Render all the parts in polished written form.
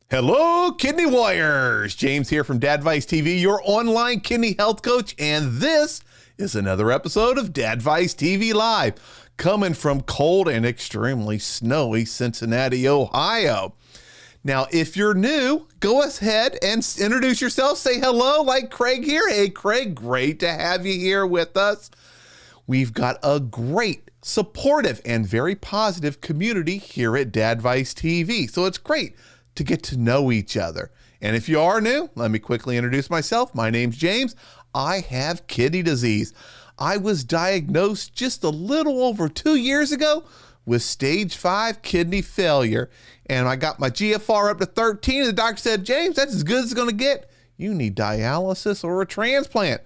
Hello, Kidney Warriors. James here from Dadvice TV, your online kidney health coach, and this is another episode of Dadvice TV Live, coming from cold and extremely snowy Cincinnati, Ohio. Now, if you're new, go ahead and introduce yourself. Say hello, like Craig here. Hey, Craig, great to have you here with us. We've got a great, supportive, and very positive community here at Dadvice TV, so it's great to get to know each other. And if you are new, let me quickly introduce myself. My name's James. I have kidney disease. I was diagnosed just a little over 2 years ago with stage 5 kidney failure. And I got my GFR up to 13. And the doctor said, James, that's as good as it's going to get. You need dialysis or a transplant.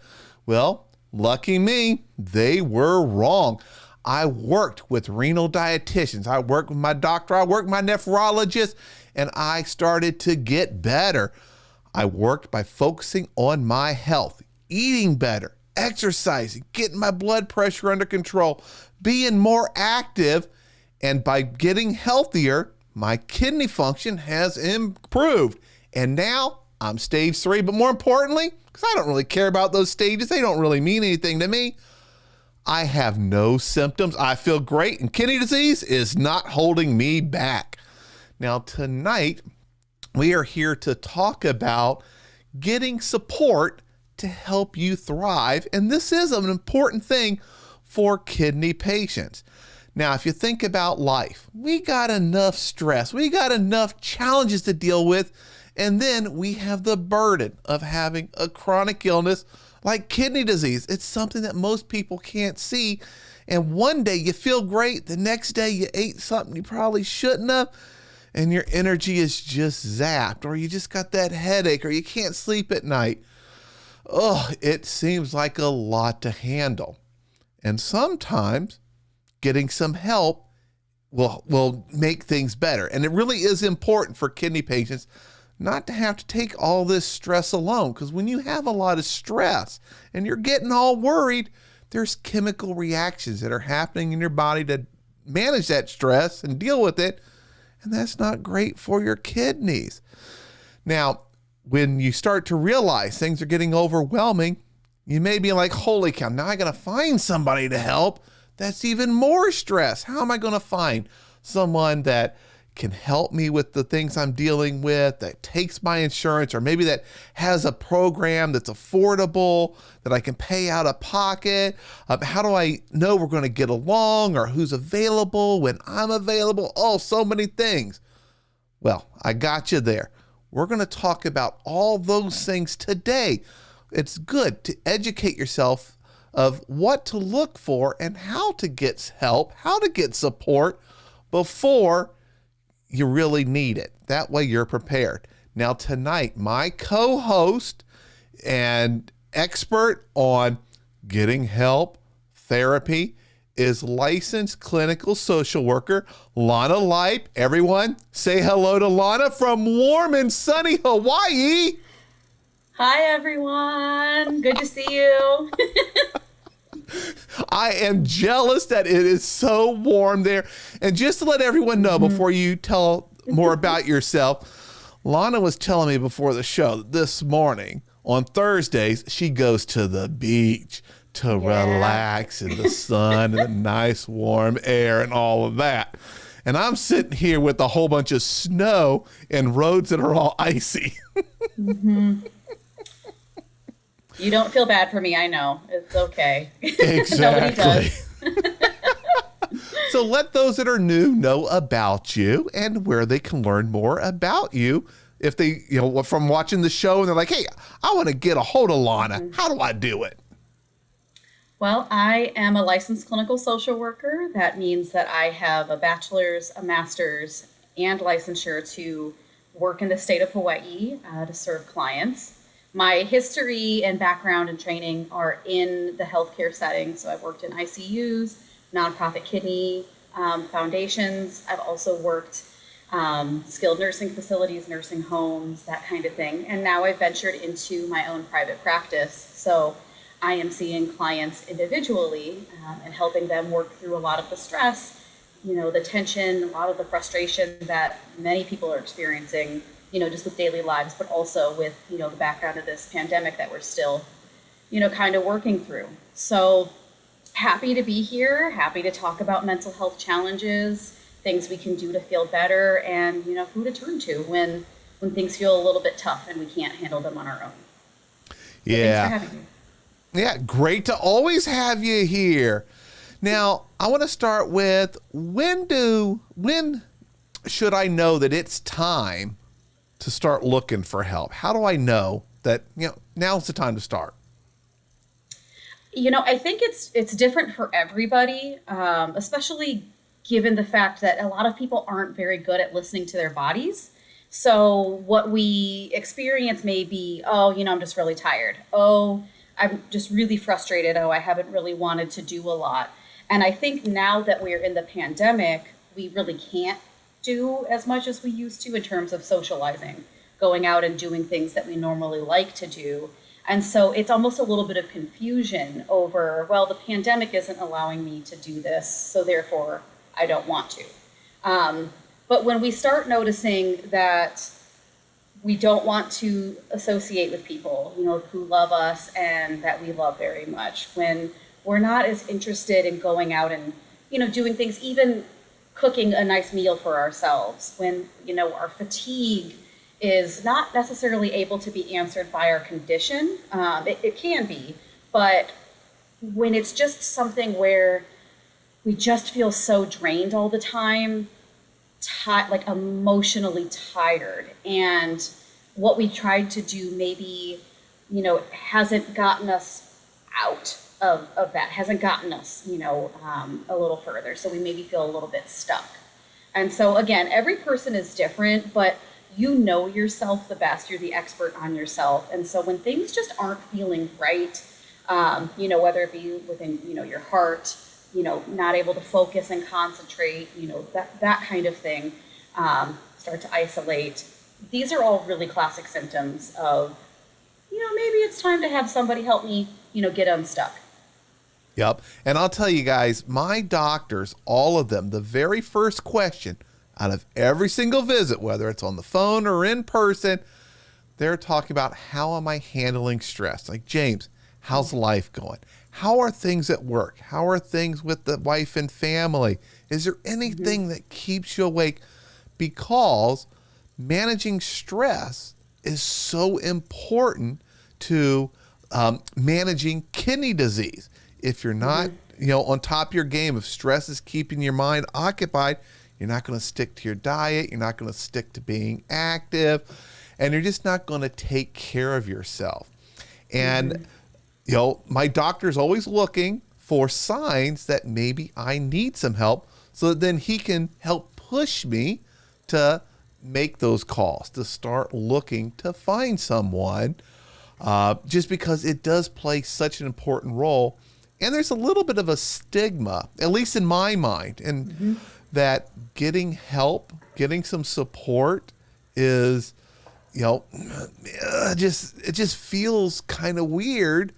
Well, lucky me, they were wrong. I worked with renal dietitians. I worked with my doctor. I worked with my nephrologist. And I started to get better. I worked by focusing on my health, eating better, exercising, getting my blood pressure under control, being more active, and by getting healthier, my kidney function has improved. And now I'm stage 3, but more importantly, because I don't really care about those stages, they don't really mean anything to me, I have no symptoms. I feel great, and kidney disease is not holding me back. Now, tonight, we are here to talk about getting support to help you thrive. And this is an important thing for kidney patients. Now, if you think about life, we got enough stress, we got enough challenges to deal with, and then we have the burden of having a chronic illness like kidney disease. It's something that most people can't see. And one day you feel great, the next day you ate something you probably shouldn't have, and your energy is just zapped, or you just got that headache, or you can't sleep at night. Oh, it seems like a lot to handle. And sometimes getting some help will make things better. And it really is important for kidney patients not to have to take all this stress alone, because when you have a lot of stress and you're getting all worried, there's chemical reactions that are happening in your body to manage that stress and deal with it. And that's not great for your kidneys. Now, when you start to realize things are getting overwhelming, you may be like, holy cow, now I got to find somebody to help. That's even more stress. How am I going to find someone that can help me with the things I'm dealing with, that takes my insurance, or maybe that has a program that's affordable, that I can pay out of pocket? How do I know we're going to get along, or who's available when I'm available? Oh, so many things. Well, I got you there. We're going to talk about all those things today. It's good to educate yourself of what to look for and how to get help, how to get support before you really need it. That way you're prepared. Now tonight, my co-host and expert on getting help, therapy, is licensed clinical social worker, Lana Lipe. Everyone say hello to Lana from warm and sunny Hawaii. Hi, everyone. Good to see you. I am jealous that it is so warm there. And just to let everyone know before you tell more about yourself, Lana was telling me before the show that this morning on Thursdays, she goes to the beach to relax in the sun and the nice warm air and all of that. And I'm sitting here with a whole bunch of snow and roads that are all icy. You don't feel bad for me, I know. It's okay. Exactly. Nobody does. So let those that are new know about you and where they can learn more about you. If they, from watching the show and they're like, hey, I want to get a hold of Lana. How do I do it? Well, I am a licensed clinical social worker. That means that I have a bachelor's, a master's, and licensure to work in the state of Hawaii to serve clients. My history and background and training are in the healthcare setting. So I've worked in ICUs, nonprofit kidney foundations. I've also worked skilled nursing facilities, nursing homes, that kind of thing. And now I've ventured into my own private practice. So I am seeing clients individually and helping them work through a lot of the stress, the tension, a lot of the frustration that many people are experiencing just with daily lives, but also with, the background of this pandemic that we're still, kind of working through. So happy to be here, happy to talk about mental health challenges, things we can do to feel better, and, who to turn to when things feel a little bit tough and we can't handle them on our own. So Yeah. thanks for having me. Yeah, great to always have you here. Now, I want to start with when should I know that it's time to start looking for help? How do I know that, now's the time to start? I think it's different for everybody, especially given the fact that a lot of people aren't very good at listening to their bodies. So what we experience may be, oh, I'm just really tired. Oh, I'm just really frustrated. Oh, I haven't really wanted to do a lot. And I think now that we're in the pandemic, we really can't do as much as we used to in terms of socializing, going out and doing things that we normally like to do. And so it's almost a little bit of confusion over, well, the pandemic isn't allowing me to do this, so therefore I don't want to. But when we start noticing that we don't want to associate with people, who love us and that we love very much, when we're not as interested in going out and, doing things, even cooking a nice meal for ourselves, when, our fatigue is not necessarily able to be answered by our condition. It can be, but when it's just something where we just feel so drained all the time, like emotionally tired, and what we tried to do maybe, hasn't gotten us out of that, hasn't gotten us, a little further. So we maybe feel a little bit stuck. And so again, every person is different, but you know yourself the best. You're the expert on yourself. And so when things just aren't feeling right, whether it be within, your heart, not able to focus and concentrate, that kind of thing, start to isolate. These are all really classic symptoms of, maybe it's time to have somebody help me, get unstuck. Yep. And I'll tell you guys, my doctors, all of them, the very first question out of every single visit, whether it's on the phone or in person, they're talking about, how am I handling stress? Like, James, how's life going? How are things at work? How are things with the wife and family? Is there anything that keeps you awake? Because managing stress is so important to managing kidney disease. If you're not, on top of your game, if stress is keeping your mind occupied, you're not going to stick to your diet. You're not going to stick to being active, and you're just not going to take care of yourself. And, my doctor's always looking for signs that maybe I need some help, so that then he can help push me to make those calls, to start looking to find someone, just because it does play such an important role. And there's a little bit of a stigma, at least in my mind, and that getting help, getting some support is, it just feels kind of weird.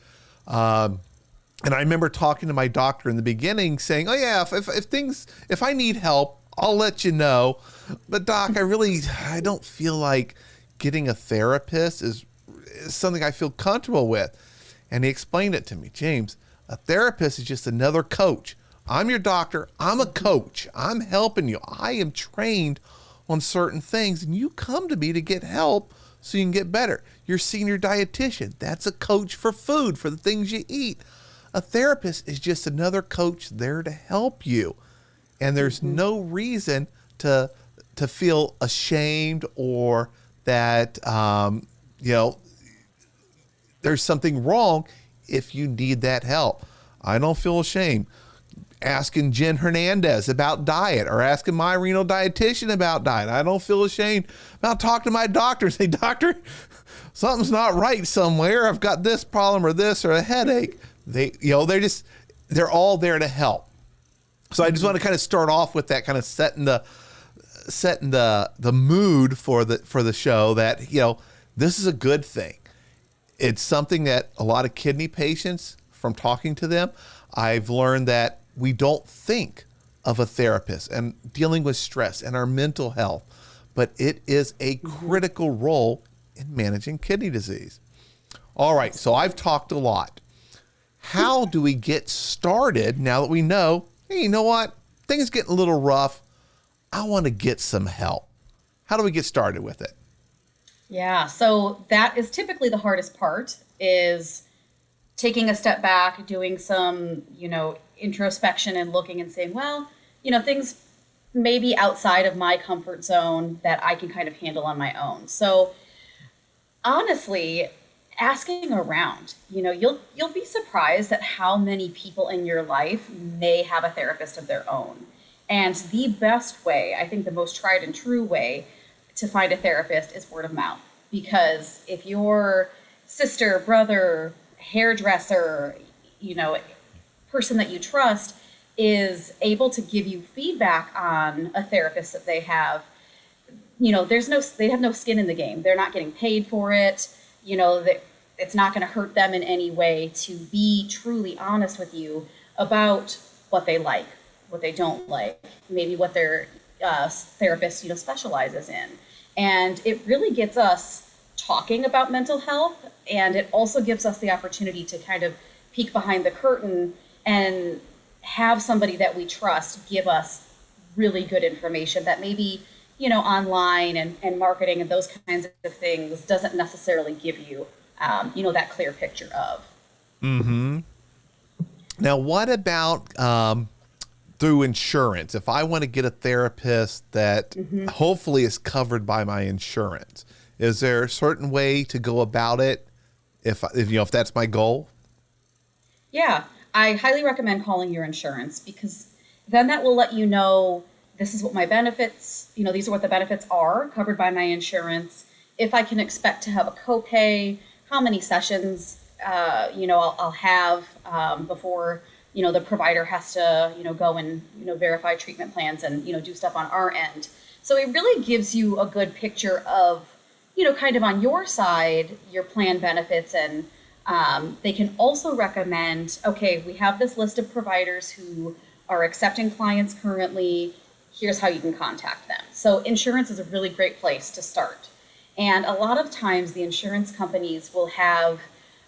And I remember talking to my doctor in the beginning saying, oh yeah, if I need help, I'll let you know. But doc, I don't feel like getting a therapist is something I feel comfortable with. And he explained it to me, James, a therapist is just another coach. I'm your doctor. I'm a coach. I'm helping you. I am trained on certain things, and you come to me to get help so you can get better. Your senior dietitian, that's a coach for food, for the things you eat. A therapist is just another coach there to help you. And there's no reason to feel ashamed or that, there's something wrong if you need that help. I don't feel ashamed asking Jen Hernandez about diet or asking my renal dietitian about diet. I don't feel ashamed about talking to my doctor and say, doctor, something's not right somewhere. I've got this problem or this or a headache. They're all there to help. So I just want to kind of start off with that, kind of setting the mood for the show that, this is a good thing. It's something that a lot of kidney patients, from talking to them, I've learned that we don't think of a therapist and dealing with stress and our mental health. but it is a critical role in managing kidney disease. All right, so I've talked a lot. How do we get started now that we know, hey, you know what? Things getting a little rough. I want to get some help. How do we get started with it? Yeah, so that is typically the hardest part, is taking a step back, doing some, introspection and looking and saying, well, things may be outside of my comfort zone that I can kind of handle on my own. So honestly, asking around, you'll be surprised at how many people in your life may have a therapist of their own. And the best way, I think the most tried and true way to find a therapist is word of mouth. Because if your sister, brother, hairdresser, person that you trust is able to give you feedback on a therapist that they have, they have no skin in the game. They're not getting paid for it. That it's not going to hurt them in any way to be truly honest with you about what they like, what they don't like, maybe what their therapist, specializes in. And it really gets us talking about mental health, and it also gives us the opportunity to kind of peek behind the curtain and have somebody that we trust give us really good information that maybe, online and marketing and those kinds of things doesn't necessarily give you, that clear picture of. Mm-hmm. Now, what about through insurance? If I want to get a therapist that hopefully is covered by my insurance, is there a certain way to go about it if that's my goal? Yeah, I highly recommend calling your insurance, because then that will let you know, this is what my benefits, these are what the benefits are covered by my insurance. If I can expect to have a copay, how many sessions, I'll have before, the provider has to, go and, verify treatment plans and, do stuff on our end. So it really gives you a good picture of, kind of on your side, your plan benefits. And they can also recommend, okay, we have this list of providers who are accepting clients currently. Here's how you can contact them. So insurance is a really great place to start. And a lot of times the insurance companies will have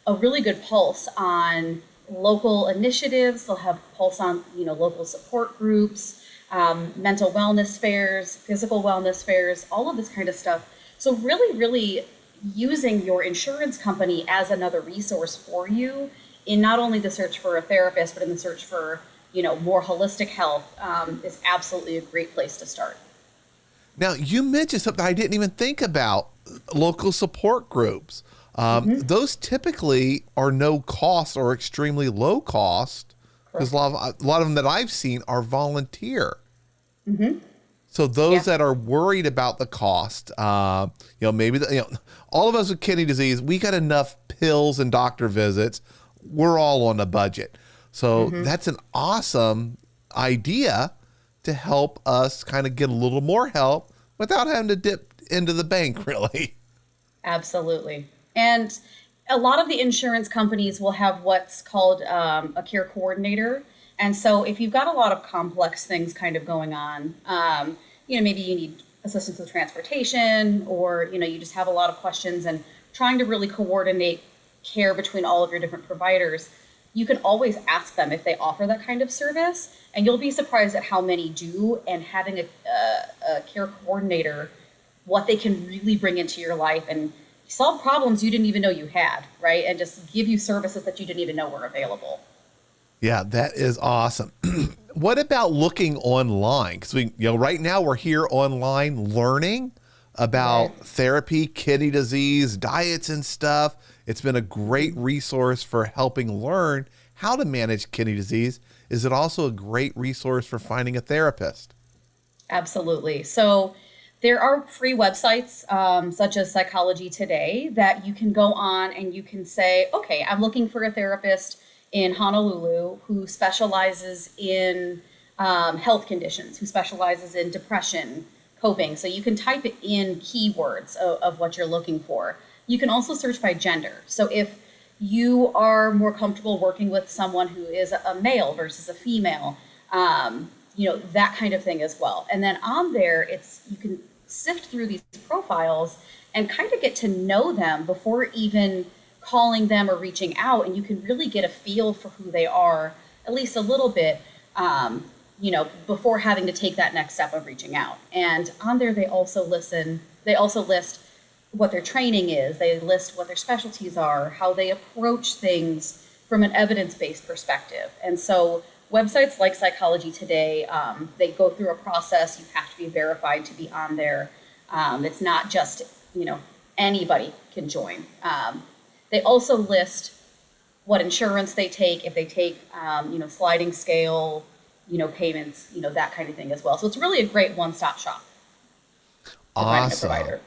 a really good pulse on local initiatives. They'll have pulse on, local support groups, mental wellness fairs, physical wellness fairs, all of this kind of stuff. So really, really using your insurance company as another resource for you in not only the search for a therapist, but in the search for, more holistic health is absolutely a great place to start. Now, you mentioned something I didn't even think about, local support groups. Those typically are no cost or extremely low cost, because a lot of them that I've seen are volunteer. So those that are worried about the cost, maybe all of us with kidney disease, we got enough pills and doctor visits. We're all on a budget. So that's an awesome idea to help us kind of get a little more help without having to dip into the bank, really. Absolutely. And a lot of the insurance companies will have what's called a care coordinator. And so if you've got a lot of complex things kind of going on, maybe you need assistance with transportation, or, you just have a lot of questions and trying to really coordinate care between all of your different providers, you can always ask them if they offer that kind of service. And you'll be surprised at how many do, and having a care coordinator, what they can really bring into your life and solve problems you didn't even know you had, right? And just give you services that you didn't even know were available. Yeah, that is awesome. What about looking online? Because right now we're here online learning about therapy, kidney disease, diets and stuff. It's been a great resource for helping learn how to manage kidney disease. Is it also a great resource for finding a therapist? Absolutely. So there are free websites such as Psychology Today that you can go on and you can say, okay, I'm looking for a therapist in Honolulu who specializes in health conditions, who specializes in depression, coping. So you can type in keywords of what you're looking for. You can also search by gender. So if you are more comfortable working with someone who is a male versus a female, that kind of thing as well. And then on there, you can sift through these profiles and kind of get to know them before even calling them or reaching out. And you can really get a feel for who they are, at least a little bit, before having to take that next step of reaching out. And on there, they also list what their training is. They list what their specialties are, how they approach things from an evidence-based perspective. And so websites like Psychology Today, they go through a process. You have to be verified to be on there. It's not just, anybody can join. They also list what insurance they take, if they take, sliding scale, payments, that kind of thing as well. So it's really a great one-stop shop. Awesome.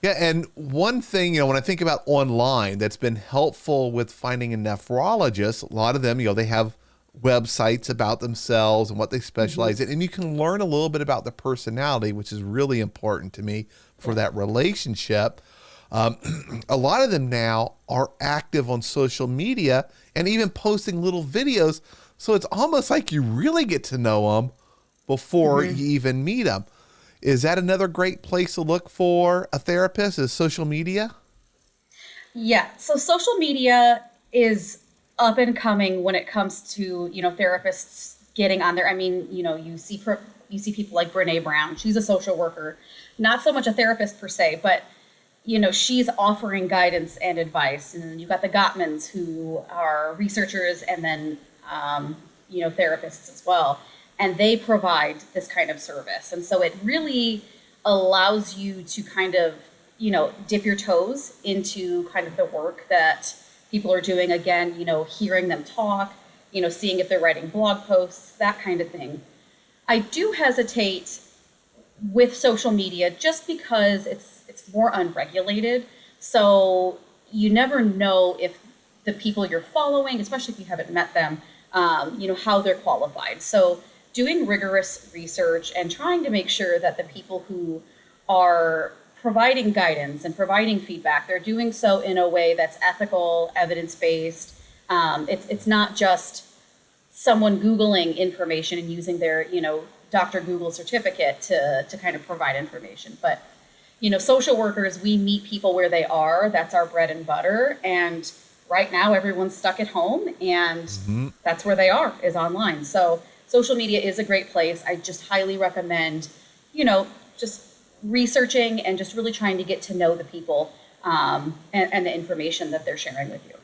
Yeah, and one thing, when I think about online that's been helpful with finding a nephrologist, a lot of them, they have websites about themselves and what they specialize in, and you can learn a little bit about the personality, which is really important to me for that relationship. A lot of them now are active on social media and even posting little videos, so it's almost like you really get to know them before you even meet them. Is that another great place to look for a therapist, is social media? Yeah, so social media is up and coming when it comes to, therapists getting on there. I mean, you see people like Brene Brown. She's a social worker, not so much a therapist per se, but, she's offering guidance and advice. And then you've got the Gottmans, who are researchers and then, therapists as well. And they provide this kind of service. And so it really allows you to kind of, dip your toes into kind of the work that people are doing. Again, hearing them talk, seeing if they're writing blog posts, that kind of thing. I do hesitate with social media just because it's more unregulated. So you never know if the people you're following, especially if you haven't met them, how they're qualified. So doing rigorous research and trying to make sure that the people who are providing guidance and providing feedback, they're doing so in a way that's ethical, evidence-based. It's not just someone Googling information and using their, Dr. Google certificate to kind of provide information. But, social workers, we meet people where they are. That's our bread and butter. And right now, everyone's stuck at home, and that's where they are, is online. So social media is a great place. I just highly recommend, just researching and just really trying to get to know the people and the information that they're sharing with you.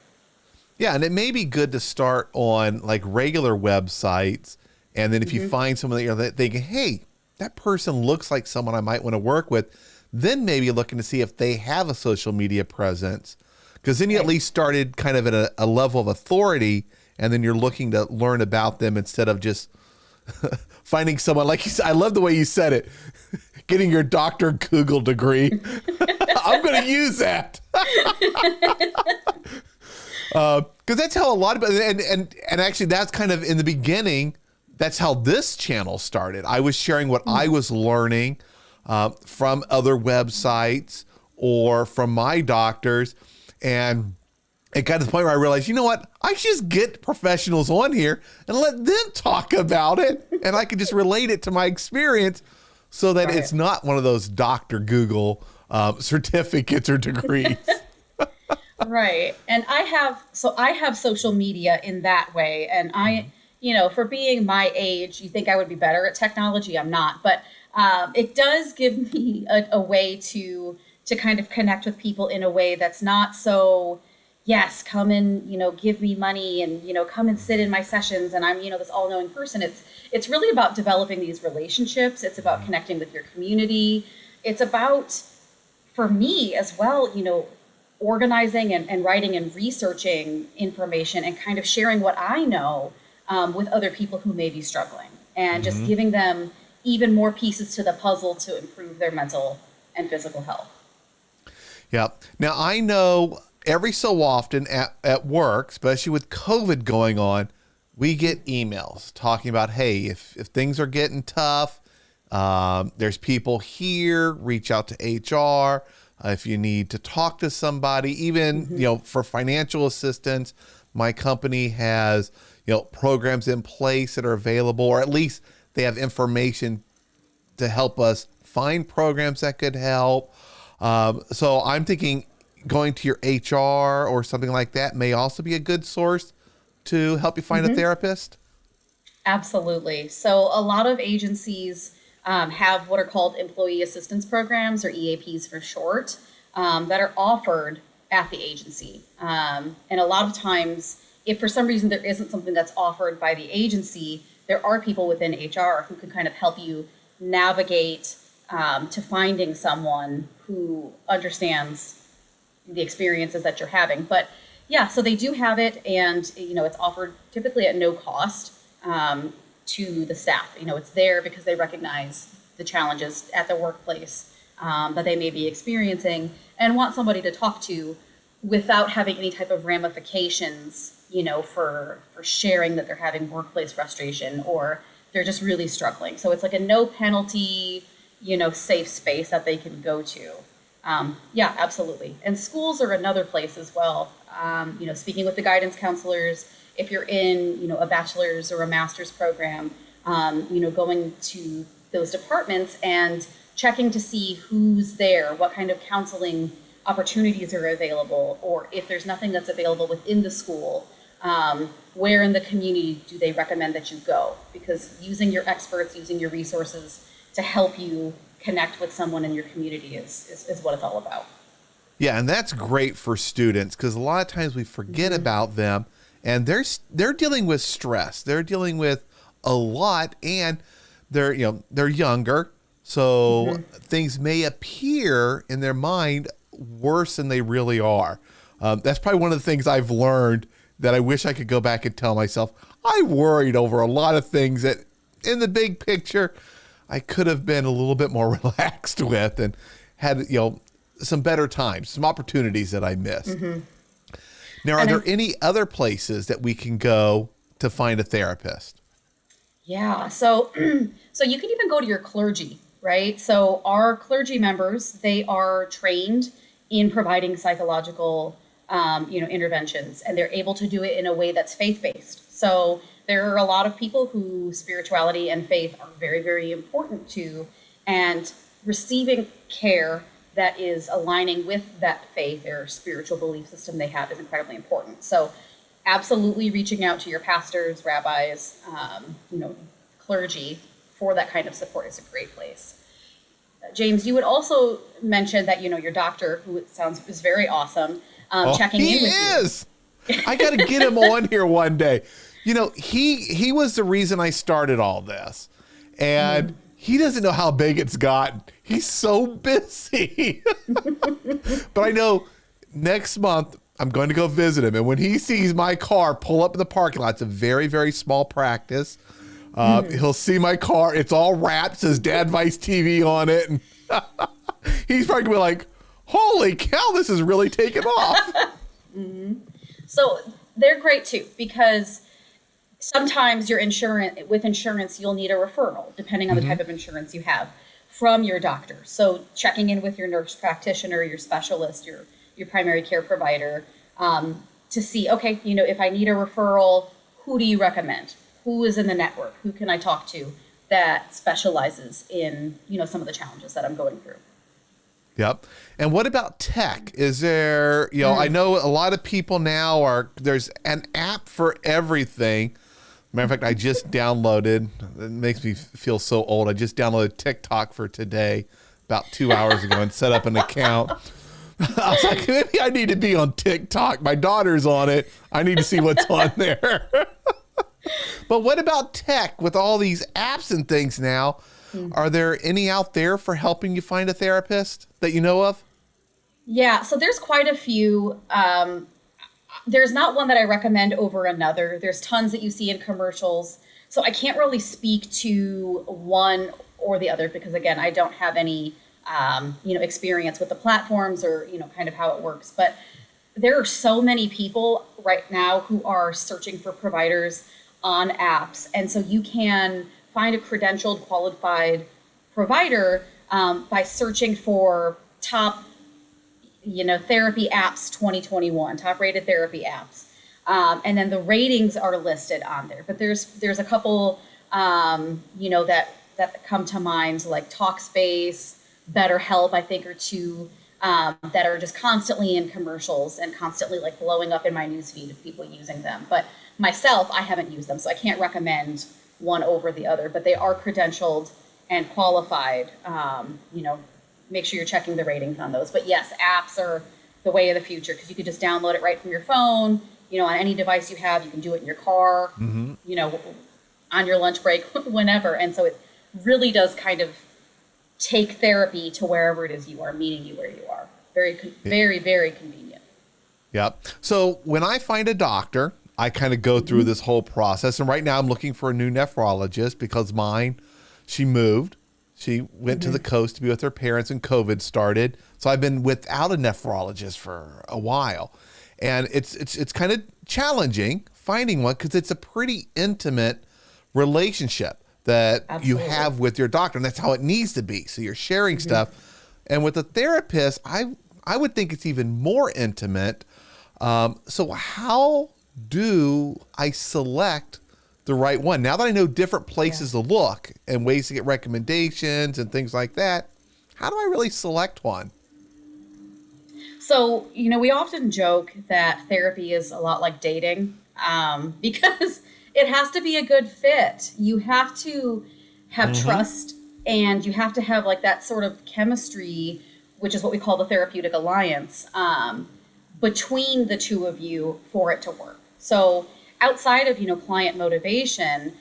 Yeah, and it may be good to start on like regular websites, and then if you find someone that thinking, hey, that person looks like someone I might want to work with, then maybe looking to see if they have a social media presence, because then you at least started kind of at a level of authority, and then you're looking to learn about them instead of just finding someone like you said. I love the way you said it, getting your Dr. Google degree. I'm going to use that. Because that's how a lot of, and actually that's kind of in the beginning, that's how this channel started. I was sharing what I was learning from other websites or from my doctors, and it got to the point where I realized, you know what, I should just get professionals on here and let them talk about it, and I can just relate it to my experience so that it's not one of those Dr. Google certificates or degrees. Right. And I have social media in that way. And I, for being my age, you think I would be better at technology. I'm not, but it does give me a way to kind of connect with people in a way that's not so, yes, come and, give me money and, come and sit in my sessions. And I'm, this all knowing person. It's really about developing these relationships. It's about connecting with your community. It's about, for me as well, organizing and writing and researching information and kind of sharing what I know with other people who may be struggling, and just giving them even more pieces to the puzzle to improve their mental and physical health. Yeah. Now, I know every so often at work, especially with COVID going on, we get emails talking about, hey, if things are getting tough, there's people here, reach out to HR. If you need to talk to somebody, even, for financial assistance, my company has, programs in place that are available, or at least they have information to help us find programs that could help. So I'm thinking going to your HR or something like that may also be a good source to help you find a therapist. Absolutely. So a lot of agencies have what are called employee assistance programs, or EAPs for short, that are offered at the agency. And a lot of times, if for some reason there isn't something that's offered by the agency, there are people within HR who can kind of help you navigate to finding someone who understands the experiences that you're having. But yeah, so they do have it, and it's offered typically at no cost to the staff. It's there because they recognize the challenges at the workplace that they may be experiencing and want somebody to talk to without having any type of ramifications, for sharing that they're having workplace frustration or they're just really struggling. So it's like a no penalty, safe space that they can go to. Yeah, absolutely. And schools are another place as well. Speaking with the guidance counselors, if you're in, a bachelor's or a master's program, going to those departments and checking to see who's there, what kind of counseling opportunities are available, or if there's nothing that's available within the school, where in the community do they recommend that you go? Because using your experts, using your resources to help you connect with someone in your community is what it's all about. Yeah, and that's great for students because a lot of times we forget about them, and they're dealing with stress. They're dealing with a lot, and they're younger, so things may appear in their mind worse than they really are. That's probably one of the things I've learned that I wish I could go back and tell myself. I worried over a lot of things that in the big picture I could have been a little bit more relaxed with and had, some better times, some opportunities that I missed. Now, are there any other places that we can go to find a therapist? Yeah. So you can even go to your clergy, right? So our clergy members, they are trained in providing psychological, interventions, and they're able to do it in a way that's faith-based. So there are a lot of people who spirituality and faith are very, very important to, and receiving care that is aligning with that faith or spiritual belief system they have is incredibly important. So absolutely reaching out to your pastors, rabbis, clergy for that kind of support is a great place. James, you would also mention that, your doctor, who it sounds is very awesome, checking in with you. He is. I got to get him on here one day. He was the reason I started all this, and he doesn't know how big it's gotten. He's so busy. But I know next month I'm going to go visit him, and when he sees my car pull up in the parking lot, it's a very, very small practice. He'll see my car. It's all wrapped, says Dadvice TV on it. And he's probably gonna be like, holy cow, this is really taking off. So they're great too, because sometimes with insurance, you'll need a referral, depending on the type of insurance you have, from your doctor. So checking in with your nurse practitioner, your specialist, your primary care provider, to see, okay, if I need a referral, who do you recommend? Who is in the network? Who can I talk to that specializes in, some of the challenges that I'm going through? Yep. And what about tech? Is there, I know a lot of people now there's an app for everything. Matter of fact, I just downloaded, it makes me feel so old. I just downloaded TikTok for today about 2 hours ago and set up an account. I was like, maybe I need to be on TikTok. My daughter's on it. I need to see what's on there. But what about tech with all these apps and things now? Are there any out there for helping you find a therapist that you know of? Yeah, so there's quite a few. There's not one that I recommend over another. There's tons that you see in commercials. So I can't really speak to one or the other because, again, I don't have any, experience with the platforms or, kind of how it works. But there are so many people right now who are searching for providers on apps. And so you can find a credentialed, qualified provider by searching for top, therapy apps 2021, top rated therapy apps. And then the ratings are listed on there. But there's a couple, that that come to mind, like Talkspace, BetterHelp, I think are two that are just constantly in commercials and constantly like blowing up in my newsfeed of people using them. But myself, I haven't used them, so I can't recommend one over the other, but they are credentialed and qualified. Make sure you're checking the ratings on those. But yes, apps are the way of the future because you could just download it right from your phone, on any device you have. You can do it in your car, on your lunch break, whenever. And so it really does kind of take therapy to wherever it is you are, meeting you where you are. Very, very, very convenient. Yep. So when I find a doctor, I kind of go through this whole process. And right now I'm looking for a new nephrologist because mine, she moved. She went to the coast to be with her parents and COVID started. So I've been without a nephrologist for a while. And it's kind of challenging finding one because it's a pretty intimate relationship that you have with your doctor. And that's how it needs to be. So you're sharing stuff. And with a therapist, I would think it's even more intimate. So how do I select the right one? Now that I know different places to look and ways to get recommendations and things like that, how do I really select one? So, we often joke that therapy is a lot like dating because it has to be a good fit. You have to have trust and you have to have like that sort of chemistry, which is what we call the therapeutic alliance, between the two of you for it to work. So outside of, client motivation,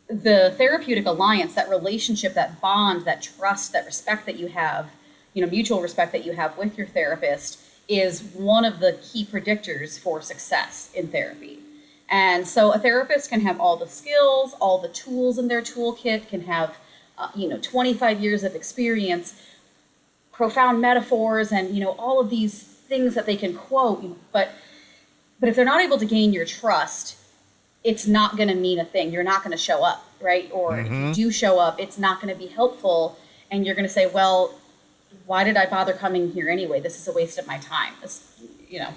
the therapeutic alliance, that relationship, that bond, that trust, that respect that you have, mutual respect that you have with your therapist is one of the key predictors for success in therapy. And so a therapist can have all the skills, all the tools in their toolkit, can have, 25 years of experience, profound metaphors, and, all of these things that they can quote. But if they're not able to gain your trust, it's not going to mean a thing. You're not going to show up, right? Or if you do show up, it's not going to be helpful. And you're going to say, well, why did I bother coming here anyway? This is a waste of my time.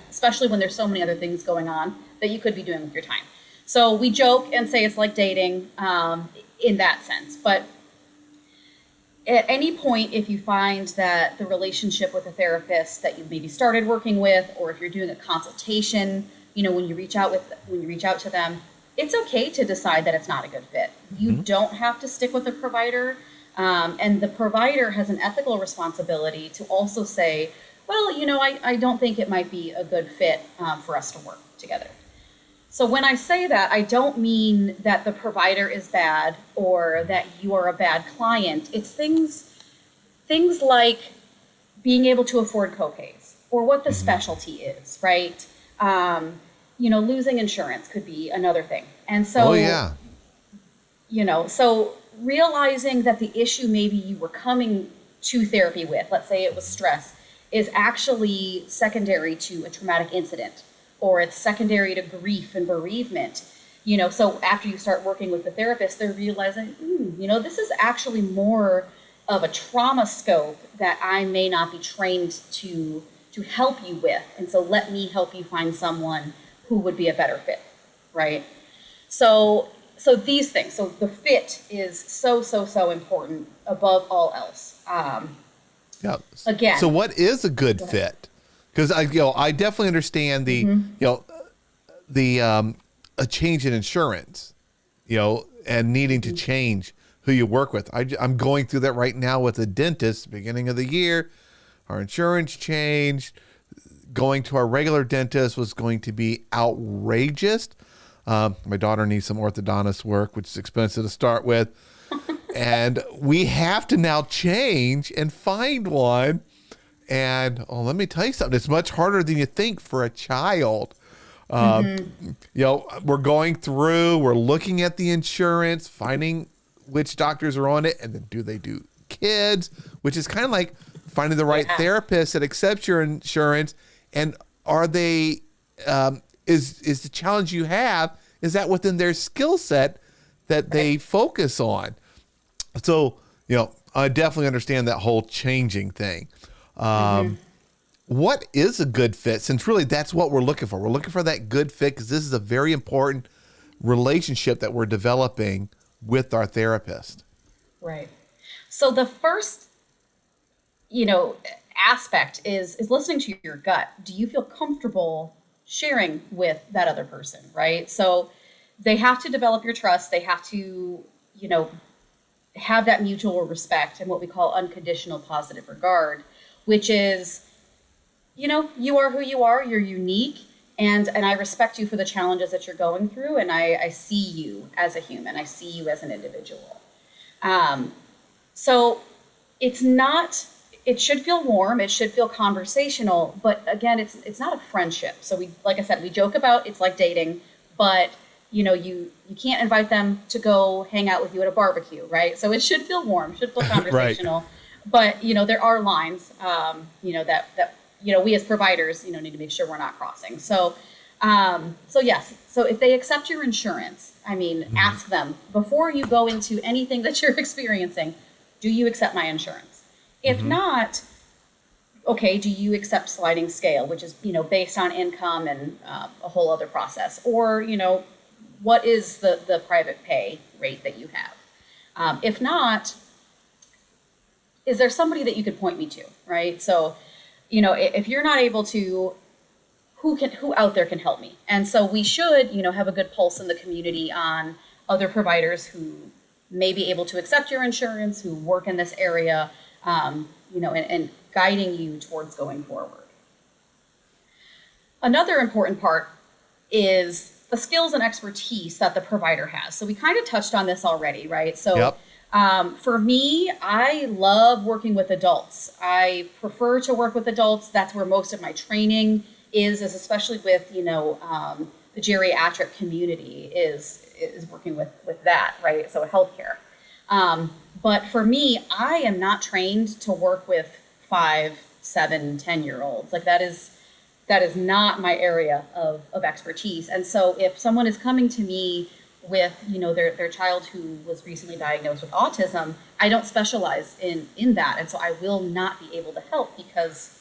Especially when there's so many other things going on that you could be doing with your time. So we joke and say it's like dating in that sense. But at any point, if you find that the relationship with a therapist that you maybe started working with, or if you're doing a consultation, when you reach out to them, it's okay to decide that it's not a good fit. You don't have to stick with a provider. And the provider has an ethical responsibility to also say, well, I don't think it might be a good fit for us to work together. So when I say that, I don't mean that the provider is bad or that you are a bad client. It's things like being able to afford copays or what the specialty is, right? Losing insurance could be another thing. And so, so realizing that the issue maybe you were coming to therapy with, let's say it was stress, is actually secondary to a traumatic incident, or it's secondary to grief and bereavement. So after you start working with the therapist, they're realizing, this is actually more of a trauma scope that I may not be trained to help you with. And so let me help you find someone who would be a better fit, right? So these things, so the fit is so, so, so important above all else. Again. So what is a good fit? Because I definitely understand a change in insurance, and needing to change who you work with. I'm going through that right now with a dentist. Beginning of the year, our insurance changed. Going to our regular dentist was going to be outrageous. My daughter needs some orthodontist work, which is expensive to start with. And we have to now change and find one. And let me tell you something. It's much harder than you think for a child. We're going through, we're looking at the insurance, finding which doctors are on it, and then do they do kids, which is kind of like finding the right therapist that accepts your insurance. And are they, is the challenge you have, is that within their skill set that they focus on? So, I definitely understand that whole changing thing. What is a good fit? Since really that's what we're looking for. We're looking for that good fit because this is a very important relationship that we're developing with our therapist. Right. So the first, you know, aspect is listening to your gut. Do you feel comfortable sharing with that other person, right? So they have to develop your trust. They have to, you know, have that mutual respect and what we call unconditional positive regard, which is, you know, you are who you are, you're unique, and I respect you for the challenges that you're going through, and I see you as a human, I see you as an individual. So it's not, it should feel warm, it should feel conversational, but again, it's not a friendship. So we, like I said, we joke about it's like dating, but you know, you can't invite them to go hang out with you at a barbecue, right? So it should feel warm, should feel conversational. Right. But you know, there are lines, you know, that you know, we as providers, you know, need to make sure we're not crossing. So so yes, so if they accept your insurance, I mean, ask them before you go into anything that you're experiencing, do you accept my insurance? If not, okay, do you accept sliding scale, which is, you know, based on income and a whole other process? Or, you know, what is the private pay rate that you have? If not, is there somebody that you could point me to, right? So, you know, if you're not able to, who out there can help me? And so we should, you know, have a good pulse in the community on other providers who may be able to accept your insurance, who work in this area, you know, and guiding you towards going forward. Another important part is the skills and expertise that the provider has. So we kind of touched on this already, right? So yep. For me, I love working with adults. I prefer to work with adults. That's where most of my training is especially with, you know, the geriatric community is working with that, right? So healthcare. But for me, I am not trained to work with 5, 7, 10-year-olds. Like that is not my area of expertise. And so if someone is coming to me with, you know, their child who was recently diagnosed with autism, I don't specialize in that. And so I will not be able to help because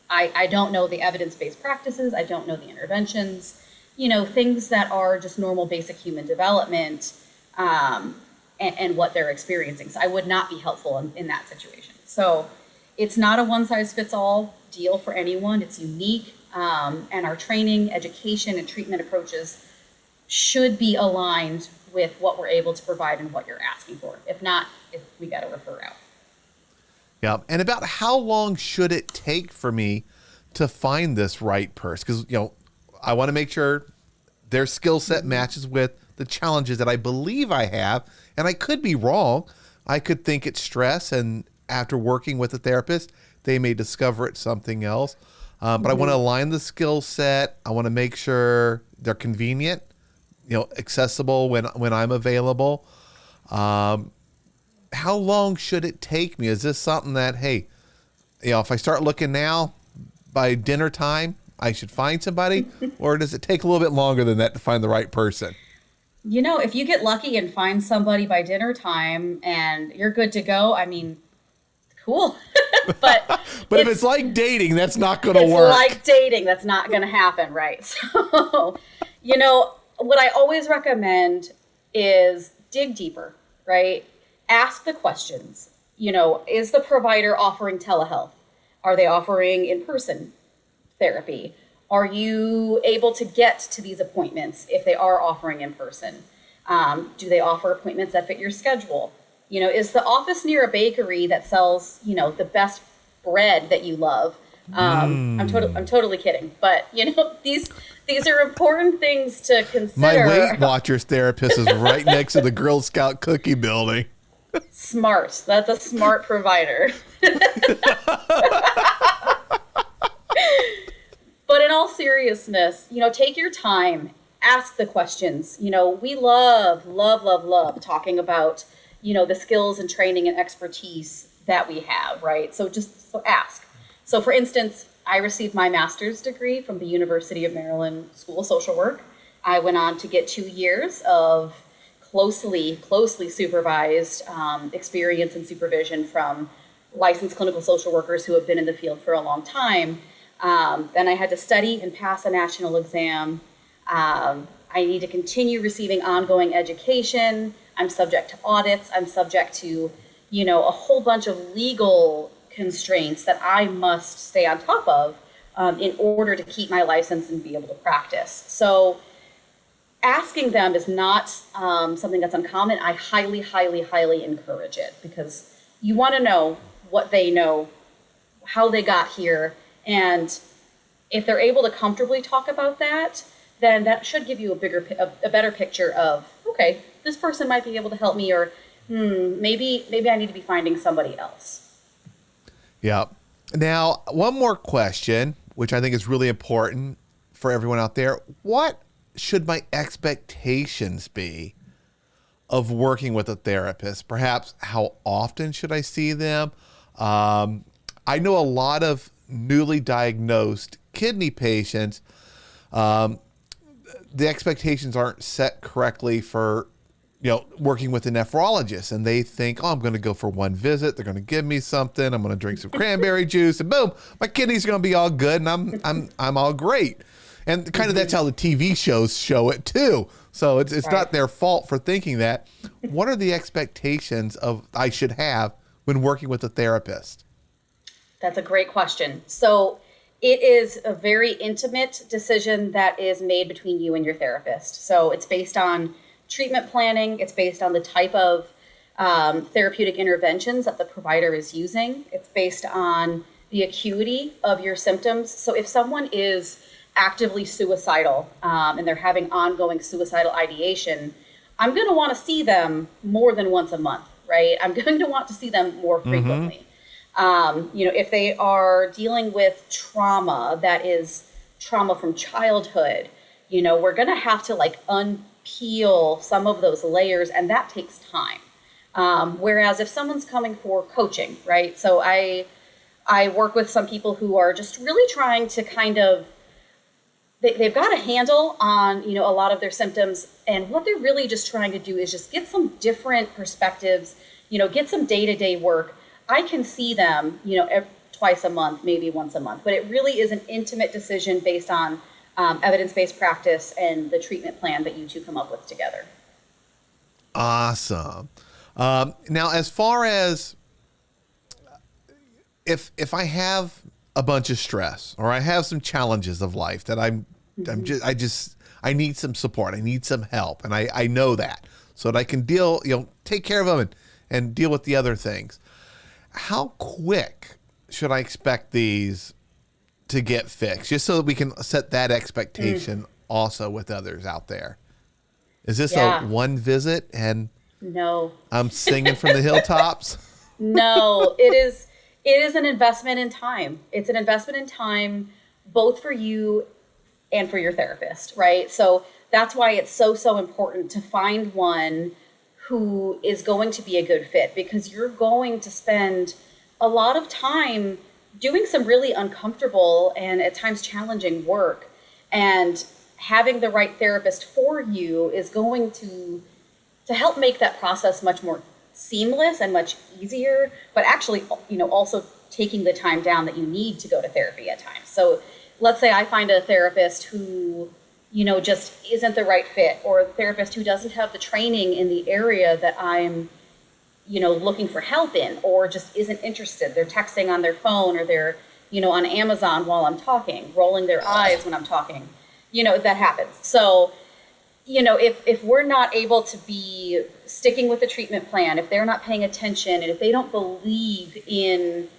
I don't know the evidence-based practices. I don't know the interventions, you know, things that are just normal basic human development and what they're experiencing. So I would not be helpful in that situation. So it's not a one-size-fits-all deal for anyone. It's unique. And our training, education, and treatment approaches should be aligned with what we're able to provide and what you're asking for. If not, we got to refer out. Yeah. And about how long should it take for me to find this right person? Because, you know, I want to make sure their skill set matches with the challenges that I believe I have. And I could be wrong. I could think it's stress. And after working with a therapist, they may discover it's something else. But I want to align the skill set. I want to make sure they're convenient, you know, accessible when I'm available. How long should it take me? Is this something that, hey, you know, if I start looking now, by dinner time, I should find somebody? Or does it take a little bit longer than that to find the right person? You know, if you get lucky and find somebody by dinner time and you're good to go, I mean, cool. But if it's like dating, that's not going to work. It's like dating. That's not going to happen, right? So, you know, what I always recommend is dig deeper, right? Ask the questions. You know, is the provider offering telehealth? Are they offering in-person therapy? Are you able to get to these appointments if they are offering in person? Do they offer appointments that fit your schedule? You know, is the office near a bakery that sells, you know, the best bread that you love? I'm totally kidding, but you know, these are important things to consider. My Weight Watchers therapist is right next to the Girl Scout cookie building. Smart. That's a smart provider. But in all seriousness, you know, take your time, ask the questions. You know, we love talking about, you know, the skills and training and expertise that we have, right? So ask. So for instance, I received my master's degree from the University of Maryland School of Social Work. I went on to get 2 years of closely supervised experience and supervision from licensed clinical social workers who have been in the field for a long time. Then I had to study and pass a national exam. I need to continue receiving ongoing education. I'm subject to audits. I'm subject to, a whole bunch of legal constraints that I must stay on top of in order to keep my license and be able to practice. So asking them is not something that's uncommon. I highly, highly, highly encourage it, because you want to know what they know, how they got here, and if they're able to comfortably talk about that, then that should give you a better picture of, okay, this person might be able to help me, or maybe I need to be finding somebody else. Yeah. Now, one more question, which I think is really important for everyone out there. What should my expectations be of working with a therapist? Perhaps how often should I see them? I know a lot of newly diagnosed kidney patients, the expectations aren't set correctly for, working with a nephrologist, and they think, oh, I'm going to go for one visit. They're going to give me something. I'm going to drink some cranberry juice, and boom, my kidneys are going to be all good, and I'm all great. And kind of that's how the TV shows show it too. So it's Right. not their fault for thinking that. What are the expectations I should have when working with a therapist? That's a great question. So it is a very intimate decision that is made between you and your therapist. So it's based on treatment planning. It's based on the type of therapeutic interventions that the provider is using. It's based on the acuity of your symptoms. So if someone is actively suicidal and they're having ongoing suicidal ideation, I'm going to want to see them more than once a month, right? I'm going to want to see them more frequently. If they are dealing with trauma, that is trauma from childhood, we're going to have to unpeel some of those layers, and that takes time. Whereas if someone's coming for coaching, right? So I work with some people who are just really trying to kind of, they've got a handle on, a lot of their symptoms, and what they're really just trying to do is just get some different perspectives, get some day-to-day work. I can see them, twice a month, maybe once a month, but it really is an intimate decision based on evidence-based practice and the treatment plan that you two come up with together. Awesome. Now, as far as if I have a bunch of stress, or I have some challenges of life that I need some support, I need some help, and I know that, so that I can take care of them and deal with the other things. How quick should I expect these to get fixed, just so that we can set that expectation also with others out there? Is this a one visit and No. I'm singing from the hilltops? No, it is an investment in time. It's an investment in time, both for you and for your therapist, right? So that's why it's so important to find one who is going to be a good fit, because you're going to spend a lot of time doing some really uncomfortable and at times challenging work. And having the right therapist for you is going to help make that process much more seamless and much easier, but actually, also taking the time down that you need to go to therapy at times. So let's say I find a therapist who, just isn't the right fit, or a therapist who doesn't have the training in the area that I'm, looking for help in, or just isn't interested. They're texting on their phone, or they're, on Amazon while I'm talking, rolling their eyes when I'm talking, that happens. So, if we're not able to be sticking with the treatment plan, if they're not paying attention, and if they don't believe in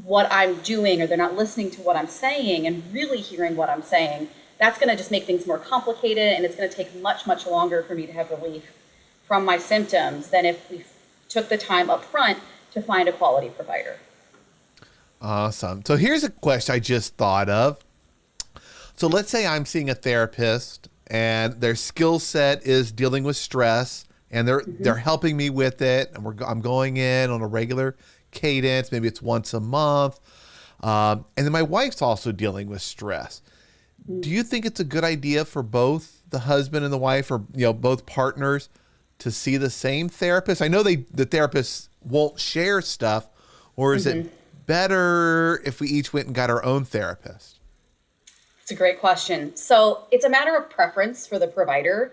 what I'm doing, or they're not listening to what I'm saying and really hearing what I'm saying, that's going to just make things more complicated, and it's going to take much, much longer for me to have relief from my symptoms than if we took the time up front to find a quality provider. Awesome. So here's a question I just thought of. So let's say I'm seeing a therapist, and their skill set is dealing with stress, and they're helping me with it, and I'm going in on a regular cadence. Maybe it's once a month, and then my wife's also dealing with stress. Do you think it's a good idea for both the husband and the wife, or both partners, to see the same therapist? I know the therapists won't share stuff, or is it better if we each went and got our own therapist? It's a great question. So it's a matter of preference for the provider.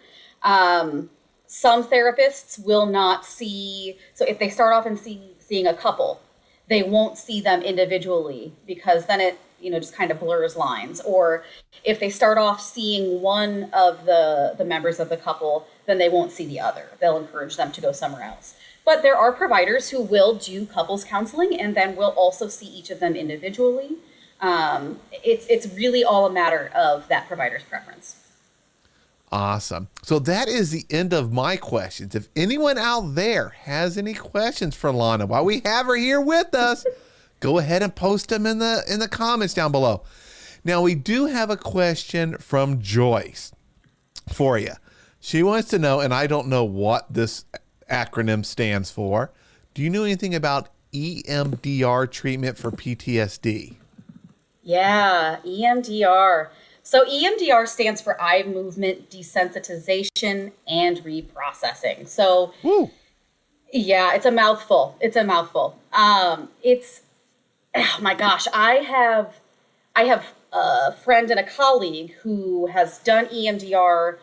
Some therapists will not see, so if they start off and seeing a couple, they won't see them individually because then it, just kind of blurs lines. Or if they start off seeing one of the members of the couple, then they won't see the other. They'll encourage them to go somewhere else. But there are providers who will do couples counseling and then will also see each of them individually. It's really all a matter of that provider's preference. Awesome. So that is the end of my questions. If anyone out there has any questions for Lana while we have her here with us, go ahead and post them in the comments down below. Now, we do have a question from Joyce for you. She wants to know, and I don't know what this acronym stands for. Do you know anything about EMDR treatment for PTSD? Yeah, EMDR. So EMDR stands for eye movement desensitization and reprocessing. So, Woo. Yeah, it's a mouthful. Oh my gosh, I have a friend and a colleague who has done EMDR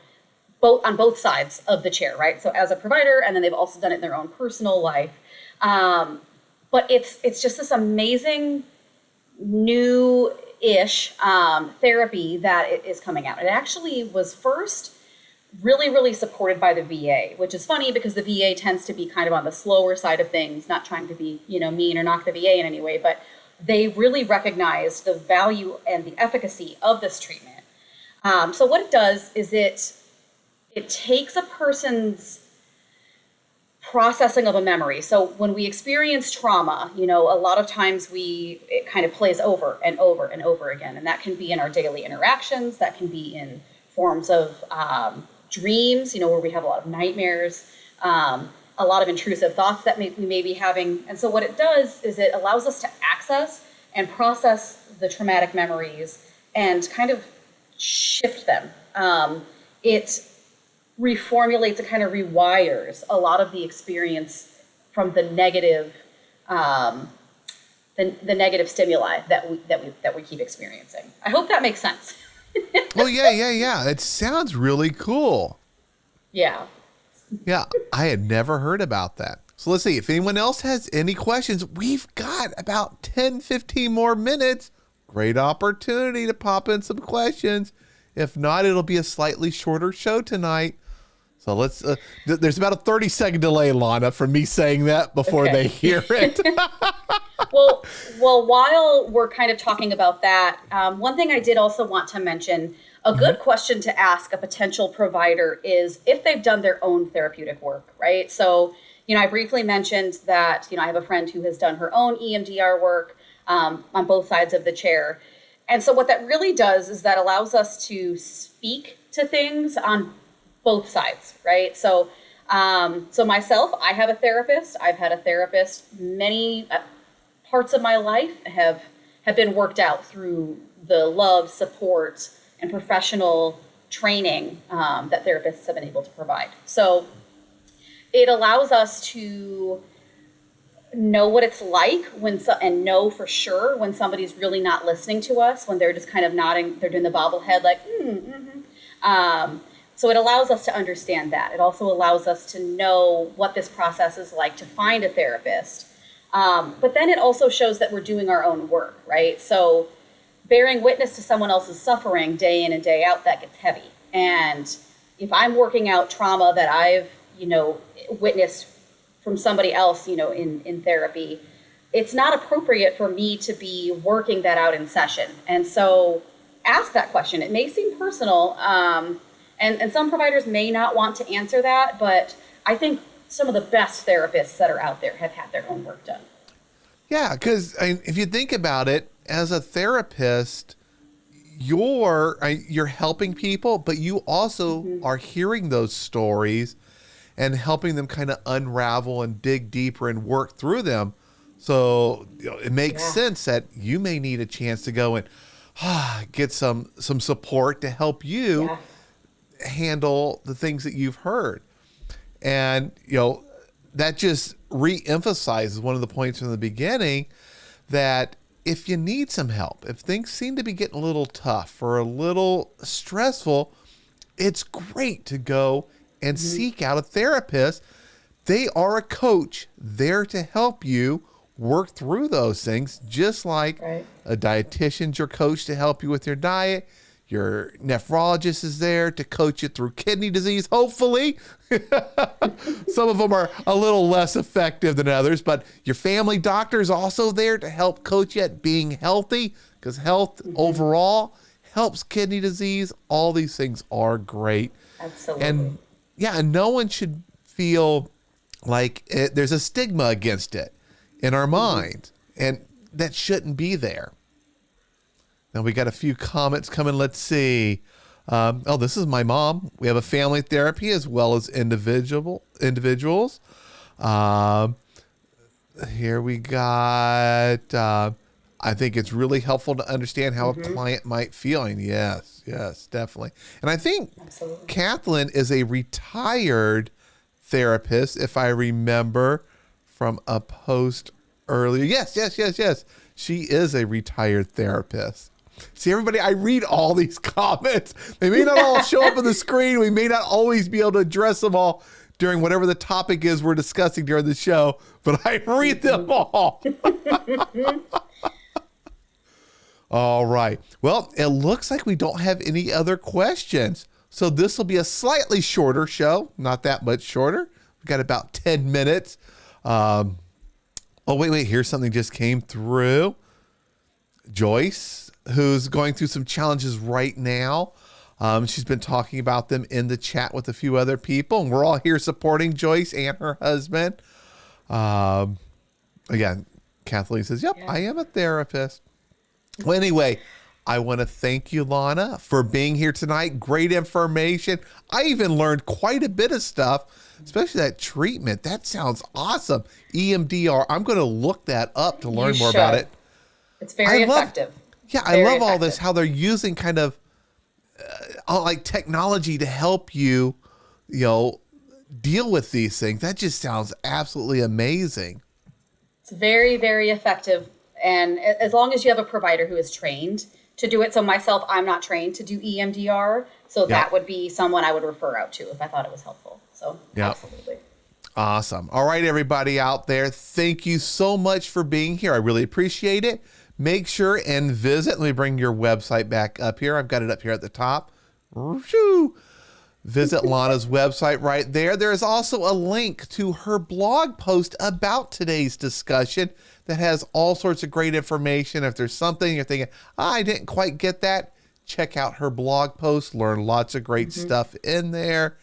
on both sides of the chair, right? So as a provider, and then they've also done it in their own personal life. But it's just this amazing new-ish therapy that is coming out. It actually was first really, really supported by the VA, which is funny because the VA tends to be kind of on the slower side of things, not trying to be, mean or knock the VA in any way, but they really recognize the value and the efficacy of this treatment. So what it does is it takes a person's processing of a memory. So when we experience trauma, a lot of times it kind of plays over and over and over again. And that can be in our daily interactions. That can be in forms of dreams, where we have a lot of nightmares, a lot of intrusive thoughts that we may be having. And so what it does is it allows us to access and process the traumatic memories and kind of shift them. It reformulates and kind of rewires a lot of the experience from the negative, the negative stimuli that we keep experiencing. I hope that makes sense. Oh yeah. It sounds really cool. Yeah. Yeah, I had never heard about that. So let's see, if anyone else has any questions, we've got about 10, 15 more minutes. Great opportunity to pop in some questions. If not, it'll be a slightly shorter show tonight. So let's, there's about a 30-second delay, Lana, from me saying that before they hear it. Well, while we're kind of talking about that, one thing I did also want to mention, a good question to ask a potential provider is if they've done their own therapeutic work, right? So, I briefly mentioned that, I have a friend who has done her own EMDR work on both sides of the chair. And so what that really does is that allows us to speak to things on both sides, right? So, so myself, I have a therapist. I've had a therapist. Many parts of my life have been worked out through the love, support, and professional training that therapists have been able to provide. So it allows us to know what it's like and know for sure when somebody's really not listening to us, when they're just kind of nodding, they're doing the bobblehead like, so it allows us to understand that. It also allows us to know what this process is like to find a therapist. But then it also shows that we're doing our own work, right? So bearing witness to someone else's suffering day in and day out, that gets heavy. And if I'm working out trauma that I've, witnessed from somebody else, in therapy, it's not appropriate for me to be working that out in session. And so ask that question. It may seem personal, and some providers may not want to answer that, but I think some of the best therapists that are out there have had their own work done. Yeah, because if you think about it, as a therapist, you're helping people, but you also are hearing those stories and helping them kind of unravel and dig deeper and work through them. So it makes sense that you may need a chance to go and get some support to help you handle the things that you've heard. And, that just re-emphasizes one of the points from the beginning that if you need some help, if things seem to be getting a little tough or a little stressful, it's great to go and seek out a therapist. They are a coach there to help you work through those things, just like a dietitian's your coach to help you with your diet. Your nephrologist is there to coach you through kidney disease, hopefully. Some of them are a little less effective than others, but your family doctor is also there to help coach you at being healthy, because health overall helps kidney disease. All these things are great. Absolutely. And no one should feel like there's a stigma against it in our mind, and that shouldn't be there. Now we got a few comments coming. Let's see. This is my mom. We have a family therapy as well as individuals. Here we got, I think it's really helpful to understand how a client might feel. And yes, definitely. And I think Kathleen is a retired therapist, if I remember from a post earlier. Yes. She is a retired therapist. See, everybody, I read all these comments. They may not all show up on the screen. We may not always be able to address them all during whatever the topic is we're discussing during the show, but I read them all. All right. Well, it looks like we don't have any other questions. So this will be a slightly shorter show, not that much shorter. We've got about 10 minutes. Wait. Here's something just came through. Joyce, who's going through some challenges right now. She's been talking about them in the chat with a few other people, and we're all here supporting Joyce and her husband. Again, Kathleen says, yep, I am a therapist. Well, anyway, I want to thank you, Lana, for being here tonight. Great information. I even learned quite a bit of stuff, especially that treatment. That sounds awesome. EMDR. I'm going to look that up to learn more about it. It's very effective. I love all this, how they're using kind of like technology to help you, deal with these things. That just sounds absolutely amazing. It's very, very effective. And as long as you have a provider who is trained to do it. So myself, I'm not trained to do EMDR. So that would be someone I would refer out to if I thought it was helpful. So absolutely. Awesome. All right, everybody out there. Thank you so much for being here. I really appreciate it. Make sure and visit. Let me bring your website back up here. I've got it up here at the top. Visit Lana's website right there. There is also a link to her blog post about today's discussion that has all sorts of great information. If there's something you're thinking, I didn't quite get that, check out her blog post. Learn lots of great stuff in there.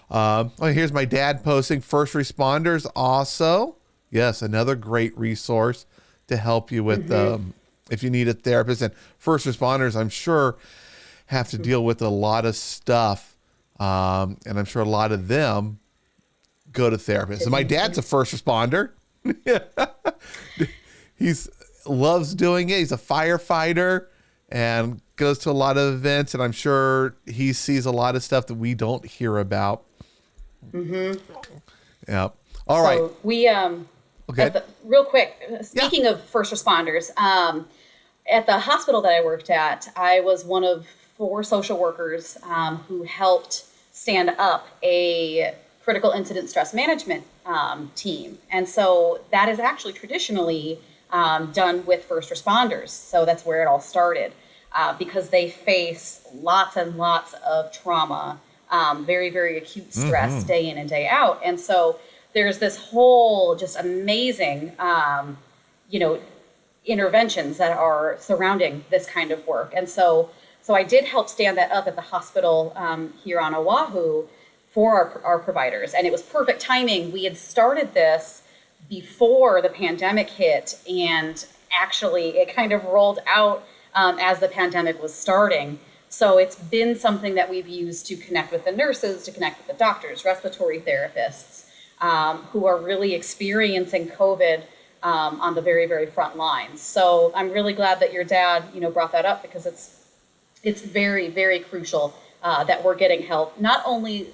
Here's my dad posting first responders also. Yes, another great resource to help you with if you need a therapist. And first responders, I'm sure, have to deal with a lot of stuff. And I'm sure a lot of them go to therapists. And my dad's a first responder. He's loves doing it. He's a firefighter and goes to a lot of events. And I'm sure he sees a lot of stuff that we don't hear about. Yeah. All right. We, real quick, speaking of first responders, at the hospital that I worked at, I was one of 4 social workers who helped stand up a critical incident stress management team. And so that is actually traditionally done with first responders. So that's where it all started because they face lots and lots of trauma, very, very acute stress day in and day out. And so there's this whole just amazing, interventions that are surrounding this kind of work. And so I did help stand that up at the hospital here on Oahu for our providers. And it was perfect timing. We had started this before the pandemic hit, and actually it kind of rolled out as the pandemic was starting. So it's been something that we've used to connect with the nurses, to connect with the doctors, respiratory therapists, who are really experiencing COVID on the very, very front lines. So I'm really glad that your dad, brought that up, because it's very, very crucial that we're getting help, not only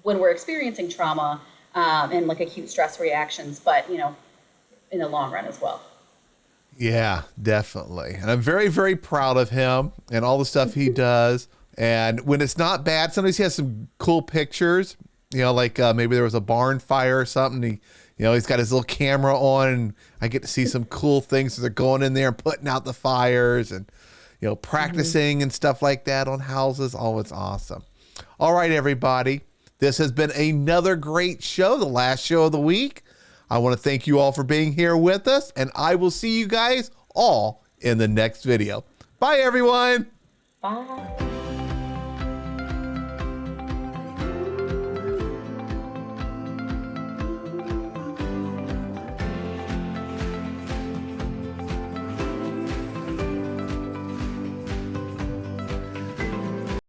when we're experiencing trauma and like acute stress reactions, but, in the long run as well. Yeah, definitely. And I'm very, very proud of him and all the stuff he does. And when it's not bad, sometimes he has some cool pictures You know, like maybe there was a barn fire or something. He's got his little camera on, and I get to see some cool things as they're going in there and putting out the fires and, practicing and stuff like that on houses. Oh, it's awesome. All right, everybody. This has been another great show, the last show of the week. I want to thank you all for being here with us, and I will see you guys all in the next video. Bye, everyone. Bye.